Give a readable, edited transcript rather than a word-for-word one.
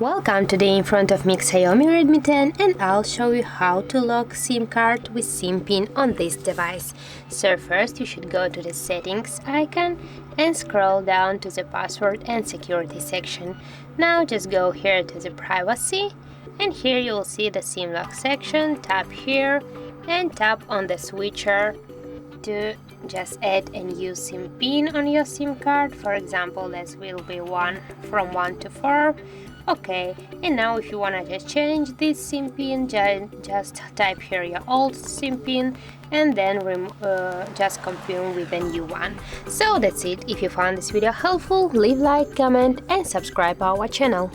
Welcome, today in front of me XIAOMI Redmi 10 and I'll show you how to lock SIM card with SIM pin on this device. So first you should go to the settings icon and scroll down to the password and security section. Now just go here to the privacy and here you will see the SIM lock section. Tap here and tap on the switcher to just add a new SIM pin on your SIM card. For example, this will be from 1 to 4. Okay, and now if you wanna just change this SIM pin, just type here your old SIM pin and then just confirm with the new one. So that's it. If you found this video helpful, leave like, comment and subscribe our channel.